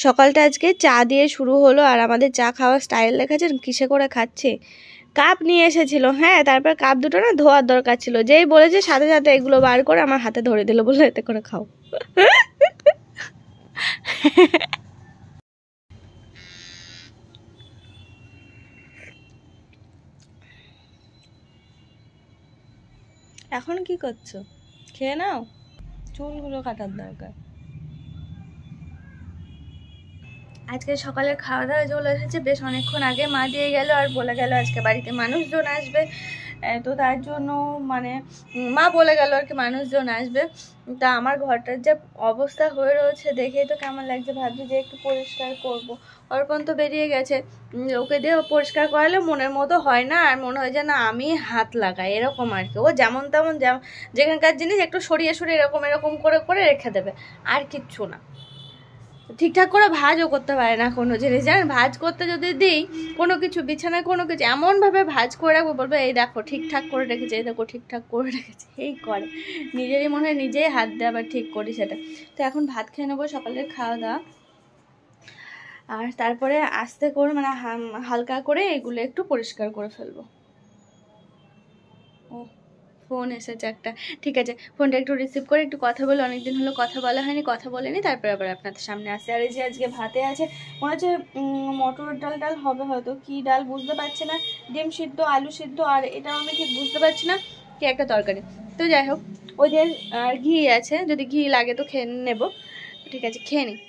সকালটা আজকে চা দিয়ে শুরু হলো, আর আমাদের চা খাওয়ার স্টাইল দেখাচ্ছেন কিসে করে খাচ্ছে। কাপ নিয়ে এসেছিল, হ্যাঁ, তারপর কাপ দুটো না ধোয়ার দরকার ছিল, যেই বলেছে সাথে সাথে এগুলো বার করে আমার হাতে ধরে দিল, বলে এতে করে খাও। এখন কি করছো? খেয়ে নাও, চুলগুলো কাটার দরকার। আজকে সকালে খাওয়া দাওয়া চলে এসেছে বেশ অনেকক্ষণ আগে, মা দিয়ে গেল আর বলে গেল আজকে বাড়িতে মানুষজন আসবে, তো তার জন্য মানে মা বলে গেল আর কি মানুষজন আসবে। তা আমার ঘরটার যে অবস্থা হয়ে রয়েছে দেখেই তো কেমন লাগছে, ভাবছি যে একটু পরিষ্কার করব। অর্পণ তো বেরিয়ে গেছে, ওকে দিয়ে পরিষ্কার করালে মনের মতো হয় না, আর মনে হয় যে না আমি হাত লাগাই এরকম আর কি। ও যেমন তেমন যেখানকার জিনিস একটু সরিয়ে সরিয়ে এরকম এরকম করে করে রেখে দেবে, আর কিচ্ছু না। ঠিকঠাক করে ভাজও করতে পারে না কোনো জিনিস, জানেন? ভাজ করতে যদি দিই কোনো কিছু, বিছানায় কোনো কিছু, এমনভাবে ভাজ করে রাখবো, বলবে এই দেখো ঠিকঠাক করে রেখেছে, এই দেখো ঠিকঠাক করে রেখেছে, এই করে। নিজেরই মনে হয় নিজেই হাত দিয়ে আবার ঠিক করি সেটা। তো এখন ভাত খেয়ে নেবো, সকালের খাওয়া দাওয়া, আর তারপরে আস্তে করে মানে হালকা করে এগুলো একটু পরিষ্কার করে ফেলবো। ও ফোন এসেছে একটা, ঠিক আছে ফোনটা একটু রিসিভ করে একটু কথা বলে, অনেকদিন হলো কথা বলা হয়নি, কথা বলেনি, তারপরে আবার আপনাদের সামনে আসে। আর এই যে আজকে ভাতে আছে মনে হচ্ছে মটর ডাল হবে হয়তো, কি ডাল বুঝতে পারছি না, ডিম সিদ্ধ, আলু সিদ্ধ, আর এটাও আমি ঠিক বুঝতে পারছি না কি একটা তরকারি। তো যাই হোক, ওই যে ঘি আছে, যদি ঘি লাগে তো খেয়ে নেবো। ঠিক আছে, খেয়ে নিই।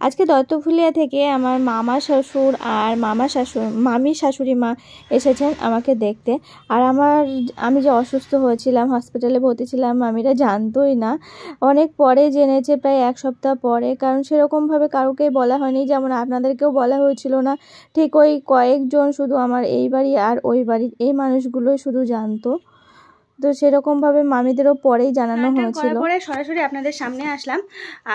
আজকে দত্তফুলিয়া থেকে আমার মামা শ্বশুর আর মামি শাশুড়ি মা এসেছেন আমাকে দেখতে। আর আমি যে অসুস্থ হয়েছিলাম, হসপিটালে ভর্তি ছিলাম, মামিরা জানতোই না, অনেক পরে জেনেছে, প্রায় এক সপ্তাহ পরে, কারণ সেরকমভাবে কাউকেই বলা হয়নি, যেমন আপনাদেরকেও বলা হয়েছিল না। ঠিক ওই কয়েকজন শুধু আমার এই বাড়ি আর ওই বাড়ির এই মানুষগুলোই শুধু জানতো, তো সেরকমভাবে মামিদেরও পরেই জানানো হয়েছিল। পরে সরাসরি আপনাদের সামনে আসলাম,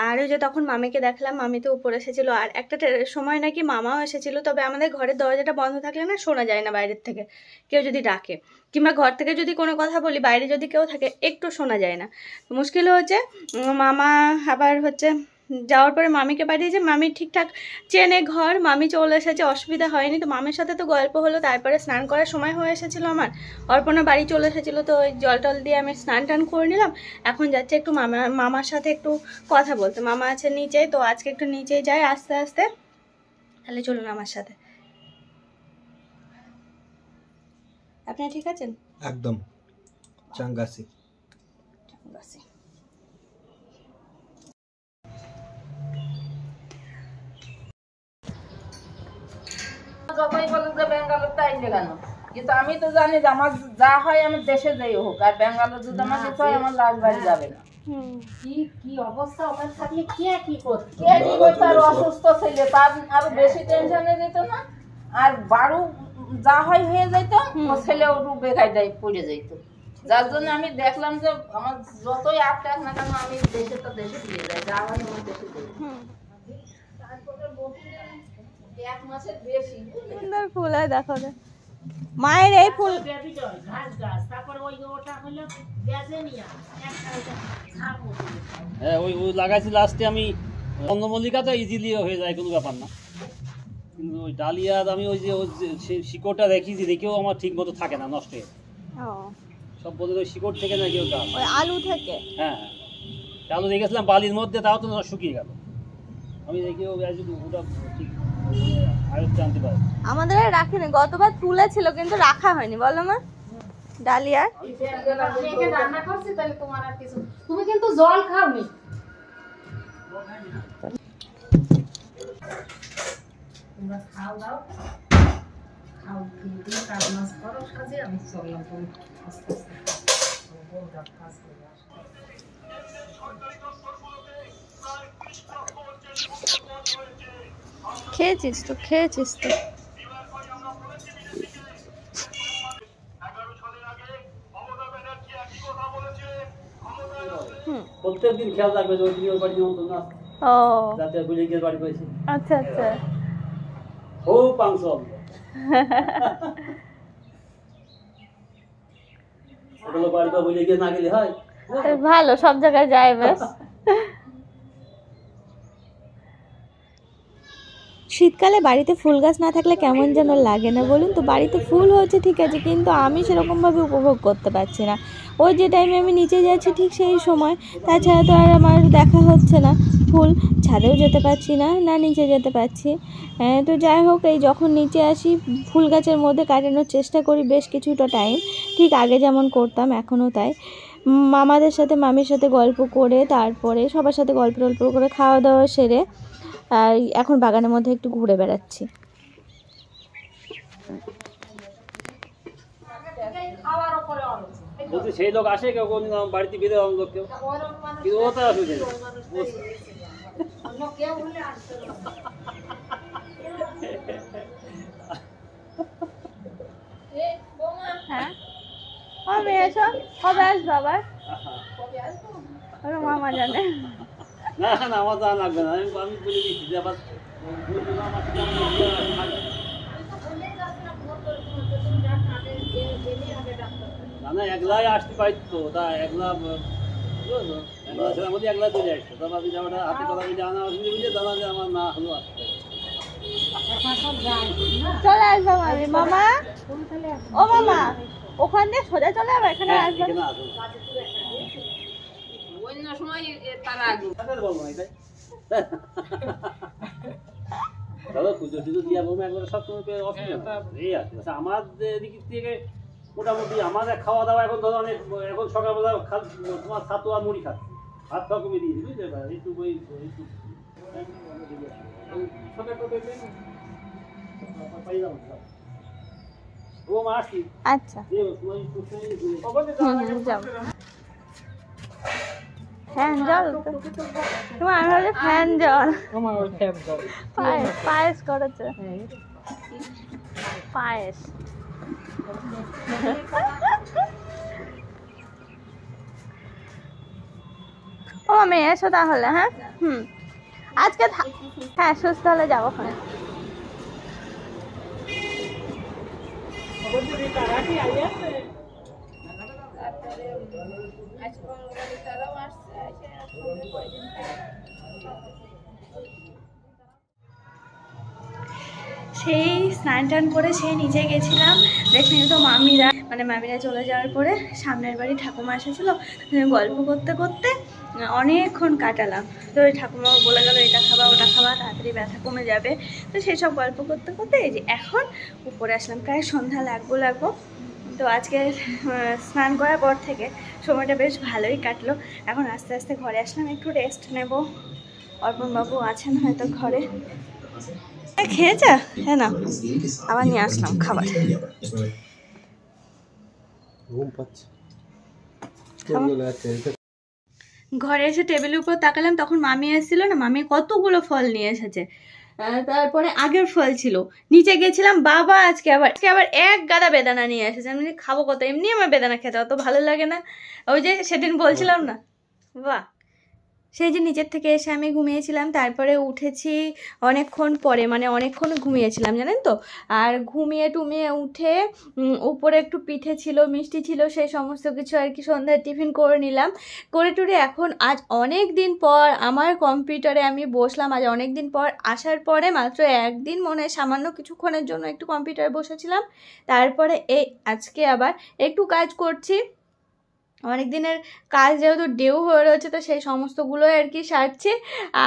আর ওই যে তখন মামিকে দেখলাম, মামি তো উপরে এসেছিলো, আর একটা সময় নাকি মামাও এসেছিলো, তবে আমাদের ঘরের দরজাটা বন্ধ থাকলে না শোনা যায় না বাইরের থেকে কেউ যদি ডাকে, কিংবা ঘর থেকে যদি কোনো কথা বলি, বাইরে যদি কেউ থাকে একটু শোনা যায় না। মুশকিল হচ্ছে মামা আবার হচ্ছে যাওয়ার পরে মামিকে পাঠিয়েছে, মামি ঠিকঠাক চেনে ঘর, মামি চলে এসেছে, অসুবিধা হয়নি। তো মামির সাথে তো গল্প হলো, তারপরে স্নান করার সময় হয়ে এসেছিলো আমার, অর্পণা বাড়ি চলে এসেছিলো, তো ওই জল টল দিয়ে আমি স্নান টান করে নিলাম। এখন যাচ্ছে একটু মামার সাথে একটু কথা বলতে, মামা আছে নিচে, তো আজকে একটু নিচেই যাই আস্তে আস্তে। তাহলে চলুন আমার সাথে। আপনি ঠিক আছেন? একদম চাঙ্গাসি। যতই বলুন যে বেঙ্গালোরটা আইলে কেন, কিন্তু আমি তো জানি যে আমার যা হয় আমি দেশে যাই হোক, আর বেঙ্গালোর যদি আমার কিছু হয় আমার লাশ বাড়ি যাবে না। কি অবস্থা ওখানে থাকলে কি করতে আর অসুস্থ ছেলে তার আরো বেশি টেনশনে যেত না, আর বারো যা হয় হয়ে যাইত, ও ছেলে ওটু বেকায়দায় পড়ে যাইতো। যার জন্য আমি দেখলাম যে আমার যতই আটকাক না কেন আমি দেশে তো দেশে ফিরে যাই, যা হয় আমার দেশে ফিরে। তারপরে এক মাসের বেশি সুন্দর ফুল হয়, দেখো মায়ের এই ফুল। হ্যাঁ, ওই লাগাইছি লাস্টে আমি। চন্দ্রমল্লিকা তো ইজিলি হয়ে যায়, কোনো ব্যাপার না, কিন্তু ওই ডালিয়া আমি ওই যে শিকড়টা দেখিয়েছি, দেখেও আমার ঠিক মতো থাকে না, নষ্ট হয়ে সব বলে ওই শিকড় থেকে না কেউ গাছ, আলু থেকে। হ্যাঁ আলু দেখেছিলাম বালির মধ্যে, তাও তো শুকিয়ে গেল। আমি দেখি ওটা ঠিক আয়ত্তে আনতে পারি। আমাদের রাখিনি, গতবার তুলেছিল কিন্তু রাখা হয়নি, বলো মা? ডালিয়া রান্না করছি, তাহলে তোমার আর কিছু, তুমি কিন্তু জল খাওনি। তোমরা খাও দাও, খাও কিন্তু কাজ মাছ করো সাজে, আমি চললাম আস্তে আস্তে কাজ করে আসো। খেয়েছিস তো? প্রত্যেকদিন খেয়াল রাখবে যে ওই বাড়ি নিমন্ত্রণ না, যাতে বুঝে বাড়ি পেয়েছে। আচ্ছা আচ্ছা, খুব পাংশল। বাড়ি বা বুঝে গিয়ে না গেলে হয়, ভালো সব জায়গায় যায় বেশ। শীতকালে বাড়িতে ফুল গাছ না থাকলে কেমন যেন লাগে না বলুন তো? বাড়িতে ফুল হচ্ছে ঠিক আছে, কিন্তু আমি সেরকমভাবে উপভোগ করতে পারছি না। ওই যে টাইমে আমি নিচে যাচ্ছি ঠিক সেই সময়, তাছাড়া তো আর আমার দেখা হচ্ছে না ফুল। ছাদেও যেতে পারছি না, না নিচে যেতে পারছি। তো যাই হোক, এই যখন নিচে আসি ফুল গাছের মধ্যে কাটানোর চেষ্টা করি বেশ কিছুটা টাইম, ঠিক আগে যেমন করতাম এখনও তাই। মামাদের সাথে মামির সাথে গল্প করে, তারপরে সবার সাথে গল্প করে খাওয়া দাওয়া সেরে আর এখন বাগানের মধ্যে একটু ঘুরে বেড়াচ্ছি। বলছি সেই লোক আসে কেউ কোন বাড়িতে বেঁধে লোক কেউ, কিন্তু ও তো আসবে হ্যাঁ কবে এসো, কবে আসবো আবার? মামা জানে না না, আমার জানা লাগবে না, আমি বলে দিচ্ছি যে আবার না একলাই আসতে পারতো, তা একলা একলা চলে আসতো, তারপর জামাটা হাতে কথা বুঝে আনা অসুবিধা বুঝে জানা যে আমার না হলো আসতে চলে আসবো মামি। মামা, ও মামা, ওখান দিয়ে সোজা চলে যাবো, এখানে আসবো না? অন্য সময় তারা আগে পুজো টুজো দিয়া বলবো একবার সব সময় অসুবিধা এই আছে। আমাদের দিক থেকে মোটামুটি আমাদের খাওয়া দাওয়া এখন ধরো অনেক, এখন সকালবেলা তোমার ছাতু আর মুড়ি খাচ্ছে, ভাত খাওয়া কমে দিয়েছি বুঝতে পারো, একটু বই ও মা আসছি। আচ্ছা ফ্যান জল, তোমার আমি ভাবছি ফ্যান জল। পায়েস করেছে, পায়েস। ও আমি এসো তাহলে। হ্যাঁ আজকে হ্যাঁ সুস্থ হলে যাবো ওখানে। সেই স্নান টান করে সেই নিচে গেছিলাম, দেখলেন তো মামিরা চলে যাওয়ার পরে সামনের বাড়ি ঠাকুমা এসেছিলো, গল্প করতে করতে অনেকক্ষণ কাটালাম। তো ওই ঠাকুমা বলে গেল এটা খাবা ওটা খাবা, তাড়াতাড়ি ব্যথা কমে যাবে। তো সেই সব গল্প করতে করতে এই যে এখন উপরে আসলাম, প্রায় সন্ধ্যা লাগবো। তো আজকে স্নান করার পর থেকে সময়টা বেশ ভালোই কাটলো। এখন আস্তে আস্তে ঘরে আসলাম, একটু রেস্ট নেব। অর্পণবাবু আছেন হয়তো ঘরে। খেয়েছে? হ্যাঁ না, আবার নিয়ে আসলাম খাবার। ঘরে এসে টেবিলের উপর তাকালাম, তখন মামি এসেছিল না, মামি কতগুলো ফল নিয়ে এসেছে। তারপরে আগের ফল ছিল, নিচে গেছিলাম, বাবা আজকে আবার এক গাদা বেদানা নিয়ে এসেছে। আমি খাবো কত, এমনি আমার বেদানা খেতে অত ভালো লাগে না। ওই যে সেদিন বলছিলাম না, বাহ সেই যে নিচের থেকে এসে আমি ঘুমিয়েছিলাম, তারপরে উঠেছি অনেকক্ষণ পরে, মানে অনেকক্ষণ ঘুমিয়েছিলাম জানেন তো। আর ঘুমিয়ে টুমিয়ে উঠে উপরে একটু পিঠে ছিল, মিষ্টি ছিল, সেই সমস্ত কিছু আর কি সন্ধ্যার টিফিন করে নিলাম। করে টুরে এখন আজ অনেক দিন পর আমার কম্পিউটারে আমি বসলাম। আজ অনেক দিন পর আসার পরে মাত্র একদিন মনে হয় সামান্য কিছুক্ষণের জন্য একটু কম্পিউটারে বসেছিলাম, তারপরে এই আজকে আবার একটু কাজ করছি। অনেক দিনের কাজ যেহেতু ডিউ হয়ে রয়েছে, তো সেই সমস্তগুলোই আর কি সারছি।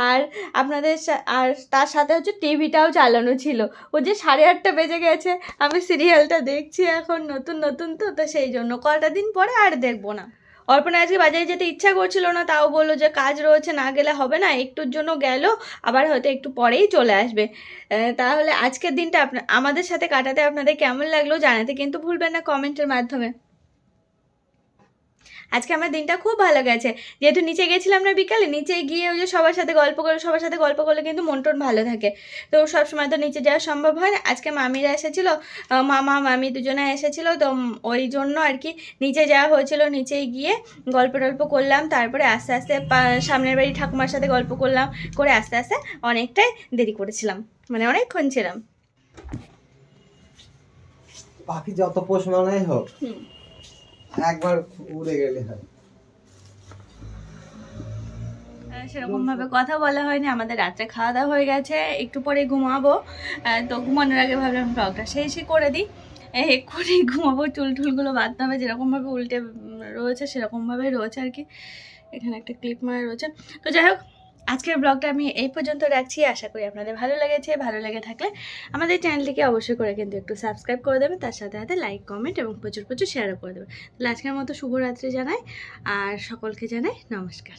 আর আপনাদের আর তার সাথে হচ্ছে টিভিটাও চালানো ছিল। ও যে 8:30 বেজে গেছে, আমি সিরিয়ালটা দেখছি এখন নতুন তো সেই জন্য কটা দিন পরে আর দেখবো না। অর্পণা আজকে বাজারে যেতে ইচ্ছা করছিল না, তাও বললো যে কাজ রয়েছে, না গেলে হবে না। একটুর জন্য গেল, আবার হয়তো একটু পরেই চলে আসবে। তাহলে আজকের দিনটা আমাদের সাথে কাটাতে আপনাদের কেমন লাগলো জানাতে কিন্তু ভুলবেন না কমেন্টের মাধ্যমে। আজকে আমার দিনটা খুব ভালো গেছে, যেহেতু নিচে গেছিলাম না বিকালে, নিচে গিয়ে ওই যে সবার সাথে গল্প করলে কিন্তু মন টন ভালো থাকে। তো সবসময় তো নিচে যাওয়া সম্ভব হয় না। আজকে মামিরা এসেছিলো, মামি দুজনে এসেছিলো, তো ওই জন্য আর কি নিচে যাওয়া হয়েছিল। নিচে গিয়ে গল্প করলাম, তারপরে আস্তে আস্তে সামনের বাড়ি ঠাকুমার সাথে গল্প করলাম, করে আস্তে আস্তে অনেকটাই দেরি করেছিলাম, মানে অনেকক্ষণ ছিলাম। পাখি যত পোষ মানাই হোক, একবার উড়ে গেলে হয়। সেরকমভাবে কথা বলা হয়নি, আমাদের রাত্রে খাওয়া দাওয়া হয়ে গেছে, একটু পরে ঘুমাবো। তো ঘুমানোর আগে ভাবলাম ব্লগটা শেষই করে দিই, এক্ষুনি ঘুমাবো। চুলটুলগুলো বাঁধতে হবে, যেরকমভাবে উল্টে রয়েছে সেরকমভাবেই রয়েছে আর কি, এখানে একটা ক্লিপ মারা রয়েছে। তো যাই হোক, আজকের ব্লগটা আমি এই পর্যন্ত রাখছি। আশা করি আপনাদের ভালো লেগেছে। ভালো লেগে থাকলে আমাদের চ্যানেলটিকে অবশ্যই করে কিন্তু একটু সাবস্ক্রাইব করে দেবেন, তার সাথে সাথে লাইক, কমেন্ট এবং প্রচুর প্রচুর শেয়ারও করে দেবেন। তাহলে আজকের মতো শুভরাত্রি জানাই, আর সকলকে জানাই নমস্কার।